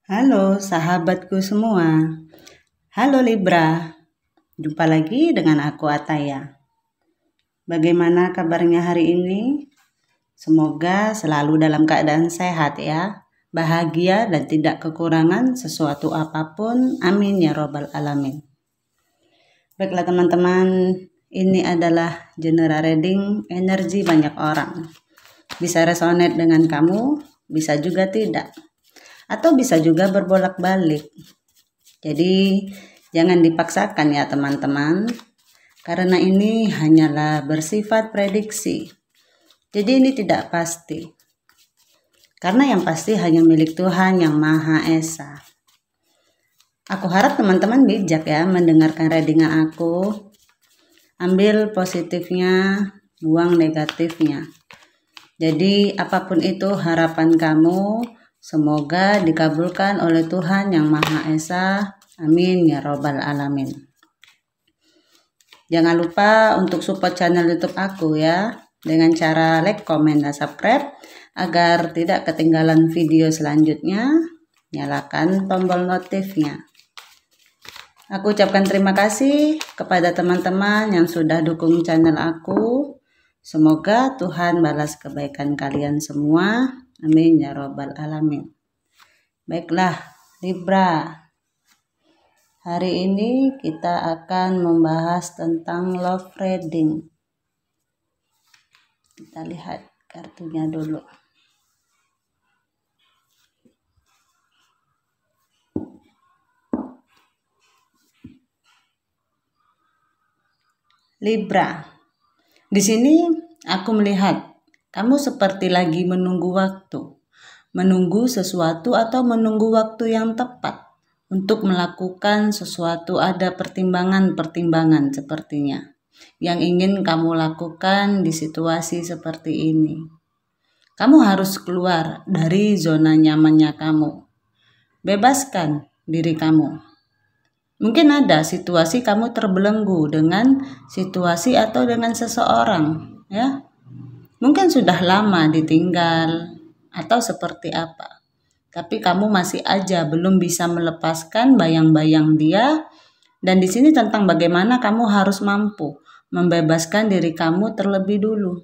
Halo sahabatku semua. Halo Libra. Jumpa lagi dengan aku Ataya. Bagaimana kabarnya hari ini? Semoga selalu dalam keadaan sehat ya. Bahagia dan tidak kekurangan sesuatu apapun. Amin ya robbal alamin. Baiklah teman-teman, ini adalah general reading energi banyak orang. Bisa resonate dengan kamu, bisa juga tidak. Atau bisa juga berbolak-balik. Jadi jangan dipaksakan ya teman-teman, karena ini hanyalah bersifat prediksi. Jadi ini tidak pasti. Karena yang pasti hanya milik Tuhan yang Maha Esa. Aku harap teman-teman bijak ya mendengarkan readingan aku. Ambil positifnya, buang negatifnya. Jadi apapun itu harapan kamu, semoga dikabulkan oleh Tuhan yang Maha Esa. Amin ya robbal alamin. Jangan lupa untuk support channel YouTube aku ya, dengan cara like, comment, dan subscribe agar tidak ketinggalan video selanjutnya. Nyalakan tombol notifnya. Aku ucapkan terima kasih kepada teman-teman yang sudah dukung channel aku. Semoga Tuhan balas kebaikan kalian semua. Amin ya robbal alamin. Baiklah Libra, hari ini kita akan membahas tentang love reading. Kita lihat kartunya dulu. Libra, di sini aku melihat kamu seperti lagi menunggu waktu. Menunggu sesuatu atau menunggu waktu yang tepat untuk melakukan sesuatu. Ada pertimbangan-pertimbangan sepertinya yang ingin kamu lakukan di situasi seperti ini. Kamu harus keluar dari zona nyamannya kamu. Bebaskan diri kamu. Mungkin ada situasi kamu terbelenggu dengan situasi atau dengan seseorang ya. Mungkin sudah lama ditinggal atau seperti apa. Tapi kamu masih aja belum bisa melepaskan bayang-bayang dia. Dan di sini tentang bagaimana kamu harus mampu membebaskan diri kamu terlebih dulu.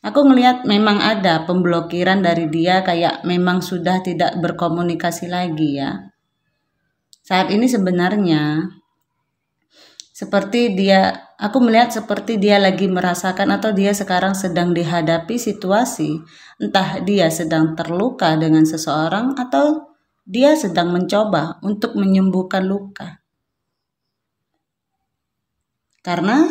Aku ngelihat memang ada pemblokiran dari dia, kayak memang sudah tidak berkomunikasi lagi ya. Saat ini sebenarnya aku melihat seperti dia lagi merasakan atau dia sekarang sedang dihadapi situasi, entah dia sedang terluka dengan seseorang atau dia sedang mencoba untuk menyembuhkan luka. Karena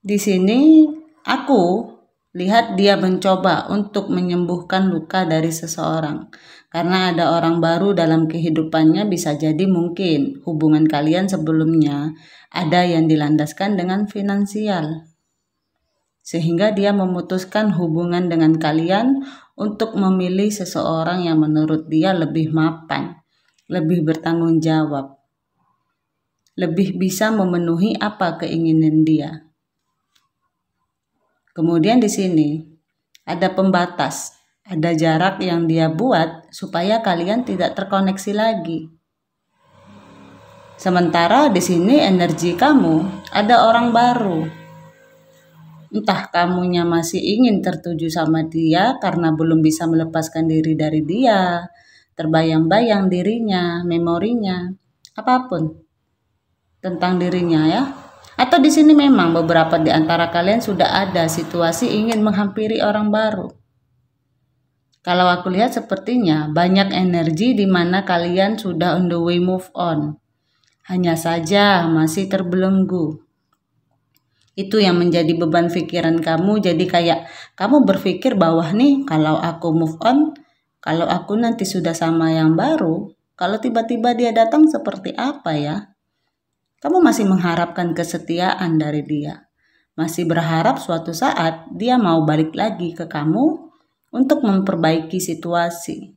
di sini aku lihat dia mencoba untuk menyembuhkan luka dari seseorang. Karena ada orang baru dalam kehidupannya, bisa jadi mungkin hubungan kalian sebelumnya ada yang dilandaskan dengan finansial. Sehingga dia memutuskan hubungan dengan kalian untuk memilih seseorang yang menurut dia lebih mapan, lebih bertanggung jawab, lebih bisa memenuhi apa keinginan dia. Kemudian di sini ada pembatas. Ada jarak yang dia buat supaya kalian tidak terkoneksi lagi. Sementara di sini energi kamu ada orang baru. Entah kamunya masih ingin tertuju sama dia karena belum bisa melepaskan diri dari dia, terbayang-bayang dirinya, memorinya, apapun tentang dirinya ya. Atau di sini memang beberapa di antara kalian sudah ada situasi ingin menghampiri orang baru. Kalau aku lihat sepertinya banyak energi di mana kalian sudah on the way move on. Hanya saja masih terbelenggu. Itu yang menjadi beban pikiran kamu. Jadi kayak kamu berpikir bahwa nih kalau aku move on, kalau aku nanti sudah sama yang baru, kalau tiba-tiba dia datang seperti apa ya? Kamu masih mengharapkan kesetiaan dari dia. Masih berharap suatu saat dia mau balik lagi ke kamu untuk memperbaiki situasi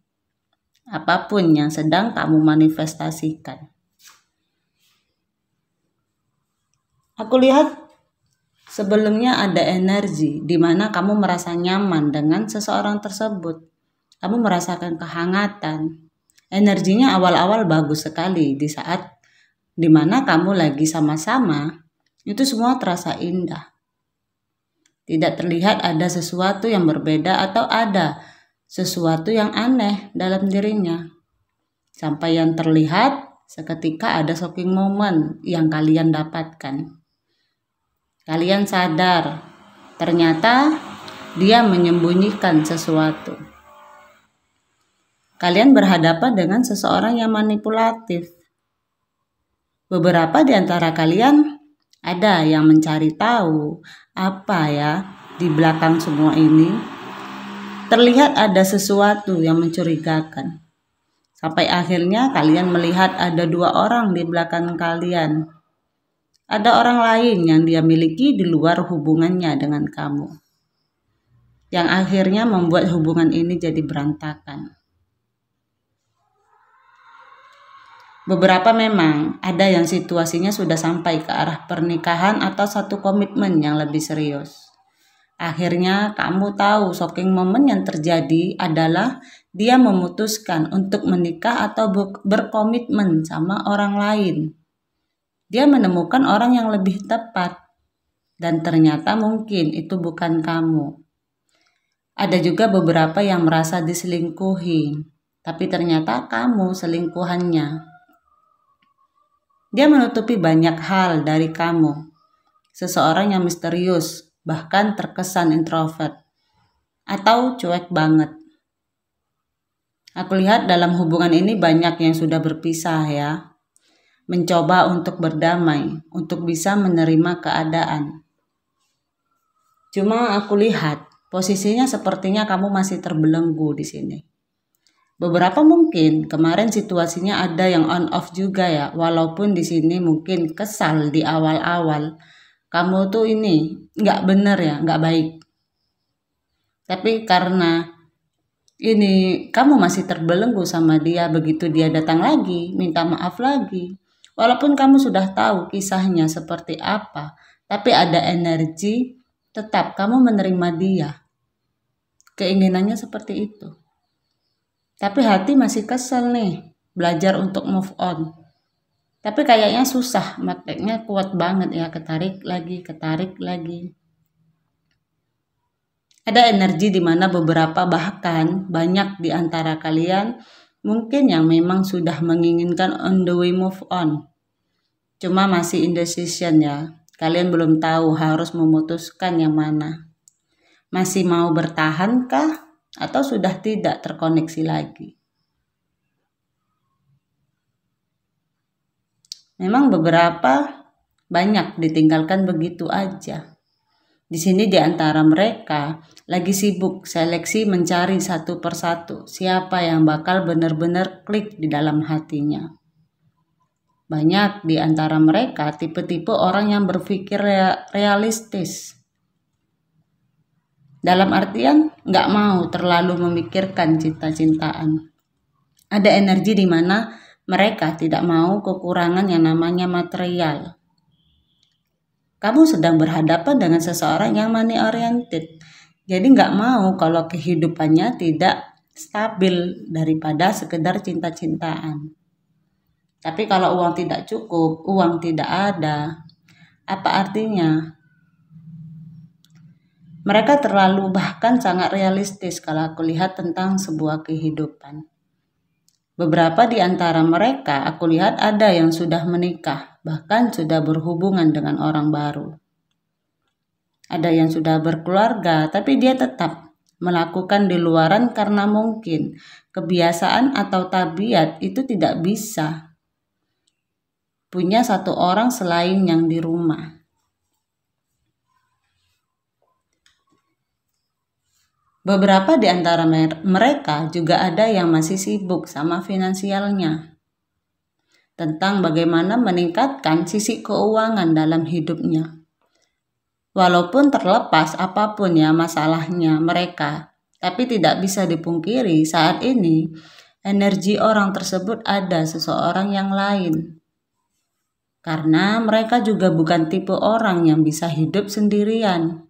apapun yang sedang kamu manifestasikan. Aku lihat sebelumnya ada energi di mana kamu merasa nyaman dengan seseorang tersebut. Kamu merasakan kehangatan. Energinya awal-awal bagus sekali di saat dimana kamu lagi sama-sama, itu semua terasa indah. Tidak terlihat ada sesuatu yang berbeda atau ada sesuatu yang aneh dalam dirinya. Sampai yang terlihat seketika ada shocking moment yang kalian dapatkan. Kalian sadar, ternyata dia menyembunyikan sesuatu. Kalian berhadapan dengan seseorang yang manipulatif. Beberapa di antara kalian ada yang mencari tahu apa ya di belakang semua ini. Terlihat ada sesuatu yang mencurigakan. Sampai akhirnya kalian melihat ada 2 orang di belakang kalian. Ada orang lain yang dia miliki di luar hubungannya dengan kamu. Yang akhirnya membuat hubungan ini jadi berantakan. Beberapa memang ada yang situasinya sudah sampai ke arah pernikahan atau satu komitmen yang lebih serius. Akhirnya kamu tahu shocking moment yang terjadi adalah dia memutuskan untuk menikah atau berkomitmen sama orang lain. Dia menemukan orang yang lebih tepat dan ternyata mungkin itu bukan kamu. Ada juga beberapa yang merasa diselingkuhi, tapi ternyata kamu selingkuhannya. Dia menutupi banyak hal dari kamu. Seseorang yang misterius, bahkan terkesan introvert, atau cuek banget. Aku lihat dalam hubungan ini banyak yang sudah berpisah ya. Mencoba untuk berdamai, untuk bisa menerima keadaan. Cuma aku lihat posisinya sepertinya kamu masih terbelenggu di sini. Beberapa mungkin kemarin situasinya ada yang on off juga ya, walaupun di sini mungkin kesal di awal-awal. Kamu tuh ini nggak bener ya, nggak baik. Tapi karena ini kamu masih terbelenggu sama dia, begitu dia datang lagi, minta maaf lagi. Walaupun kamu sudah tahu kisahnya seperti apa, tapi ada energi, tetap kamu menerima dia. Keinginannya seperti itu. Tapi hati masih kesel nih, belajar untuk move on. Tapi kayaknya susah, magnetnya kuat banget ya, ketarik lagi. Ada energi di mana beberapa bahkan banyak di antara kalian mungkin yang memang sudah menginginkan on the way move on. Cuma masih indecision ya. Kalian belum tahu harus memutuskan yang mana. Masih mau bertahan kah? Atau sudah tidak terkoneksi lagi? Memang beberapa banyak ditinggalkan begitu aja. Di sini di antara mereka lagi sibuk seleksi mencari satu persatu siapa yang bakal benar-benar klik di dalam hatinya. Banyak di antara mereka tipe-tipe orang yang berpikir realistis. Dalam artian nggak mau terlalu memikirkan cinta-cintaan. Ada energi di mana mereka tidak mau kekurangan yang namanya material. Kamu sedang berhadapan dengan seseorang yang money oriented. Jadi nggak mau kalau kehidupannya tidak stabil daripada sekedar cinta-cintaan. Tapi kalau uang tidak cukup, uang tidak ada, apa artinya? Mereka terlalu bahkan sangat realistis kalau aku lihat tentang sebuah kehidupan. Beberapa di antara mereka aku lihat ada yang sudah menikah, bahkan sudah berhubungan dengan orang baru. Ada yang sudah berkeluarga, tapi dia tetap melakukan di luaran karena mungkin kebiasaan atau tabiat itu tidak bisa punya satu orang selain yang di rumah. Beberapa di antara mereka juga ada yang masih sibuk sama finansialnya. Tentang bagaimana meningkatkan sisi keuangan dalam hidupnya. Walaupun terlepas apapun ya masalahnya mereka, tapi tidak bisa dipungkiri saat ini energi orang tersebut ada seseorang yang lain. Karena mereka juga bukan tipe orang yang bisa hidup sendirian.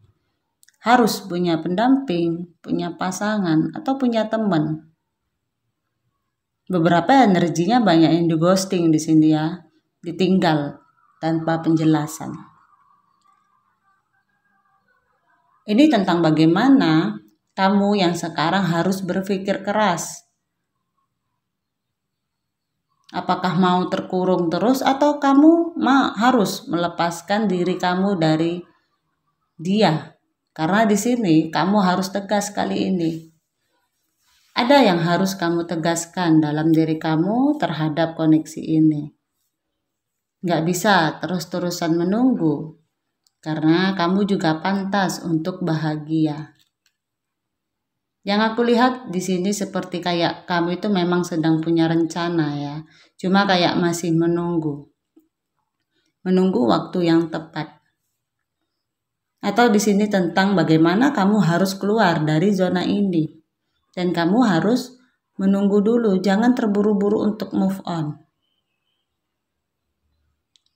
Harus punya pendamping, punya pasangan, atau punya teman. beberapa energinya banyak yang di ghosting di sini ya, ditinggal tanpa penjelasan. Ini tentang bagaimana kamu yang sekarang harus berpikir keras. Apakah mau terkurung terus atau kamu harus melepaskan diri kamu dari dia? Karena di sini kamu harus tegas kali ini. Ada yang harus kamu tegaskan dalam diri kamu terhadap koneksi ini. Nggak bisa terus-terusan menunggu, karena kamu juga pantas untuk bahagia. Yang aku lihat di sini seperti kayak kamu itu memang sedang punya rencana ya, cuma kayak masih menunggu waktu yang tepat. Atau di sini tentang bagaimana kamu harus keluar dari zona ini. Dan kamu harus menunggu dulu, jangan terburu-buru untuk move on.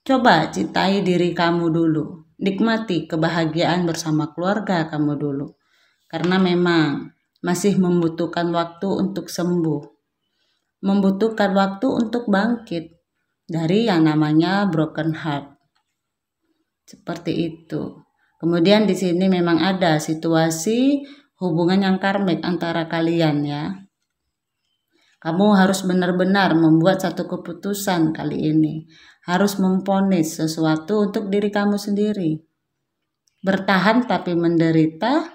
Coba cintai diri kamu dulu, nikmati kebahagiaan bersama keluarga kamu dulu. Karena memang masih membutuhkan waktu untuk sembuh. Membutuhkan waktu untuk bangkit dari yang namanya broken heart. Seperti itu. Kemudian di sini memang ada situasi hubungan yang karmik antara kalian ya. Kamu harus benar-benar membuat satu keputusan kali ini. Harus memvonis sesuatu untuk diri kamu sendiri. Bertahan tapi menderita,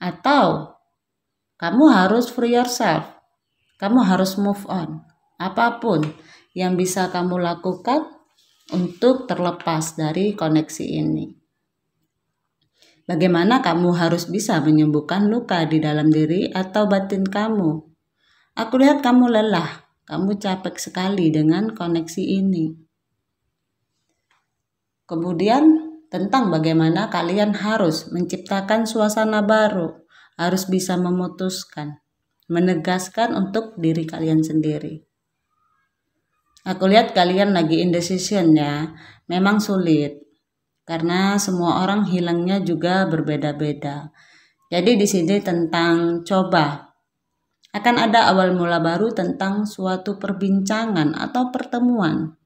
atau kamu harus free yourself. Kamu harus move on. Apapun yang bisa kamu lakukan untuk terlepas dari koneksi ini. Bagaimana kamu harus bisa menyembuhkan luka di dalam diri atau batin kamu. Aku lihat kamu lelah, kamu capek sekali dengan koneksi ini. Kemudian tentang bagaimana kalian harus menciptakan suasana baru, harus bisa memutuskan, menegaskan untuk diri kalian sendiri. Aku lihat kalian lagi indecision ya, memang sulit. Karena semua orang hilangnya juga berbeda-beda. Jadi di sini tentang coba. Akan ada awal mula baru tentang suatu perbincangan atau pertemuan.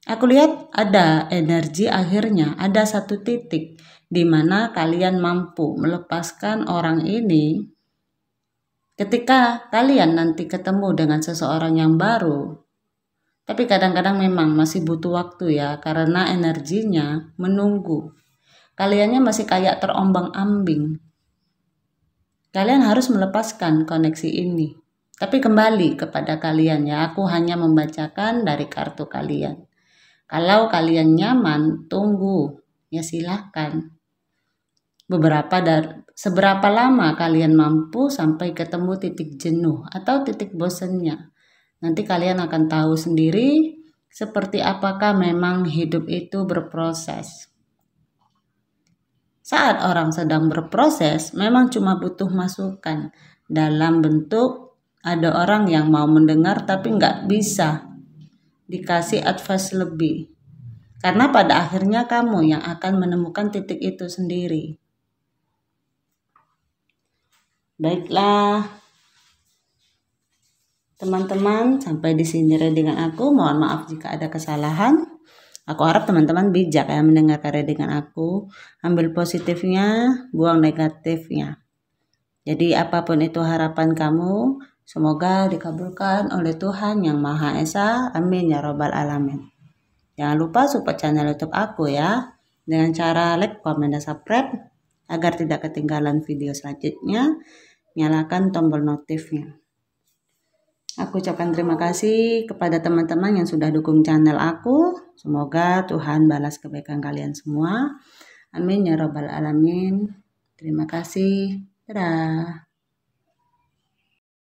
Aku lihat ada energi akhirnya, ada satu titik di mana kalian mampu melepaskan orang ini. Ketika kalian nanti ketemu dengan seseorang yang baru, tapi kadang-kadang memang masih butuh waktu ya, karena energinya menunggu. Kaliannya masih kayak terombang-ambing. Kalian harus melepaskan koneksi ini. Tapi kembali kepada kalian ya, aku hanya membacakan dari kartu kalian. Kalau kalian nyaman, tunggu. Ya silahkan. Seberapa lama kalian mampu sampai ketemu titik jenuh atau titik bosannya. Nanti kalian akan tahu sendiri seperti apakah memang hidup itu berproses. Saat orang sedang berproses, memang cuma butuh masukan dalam bentuk ada orang yang mau mendengar tapi nggak bisa dikasih advice lebih. Karena pada akhirnya kamu yang akan menemukan titik itu sendiri. Baiklah. Teman-teman, sampai di sini readingan aku. Mohon maaf jika ada kesalahan. Aku harap teman-teman bijak ya mendengarkan readingan aku. Ambil positifnya, buang negatifnya. Jadi apapun itu harapan kamu, semoga dikabulkan oleh Tuhan Yang Maha Esa. Amin ya robbal alamin. Jangan lupa support channel YouTube aku ya, dengan cara like, komen, dan subscribe agar tidak ketinggalan video selanjutnya. Nyalakan tombol notifnya. Aku ucapkan terima kasih kepada teman-teman yang sudah dukung channel aku. Semoga Tuhan balas kebaikan kalian semua. Amin ya robbal alamin. Terima kasih. Dadah.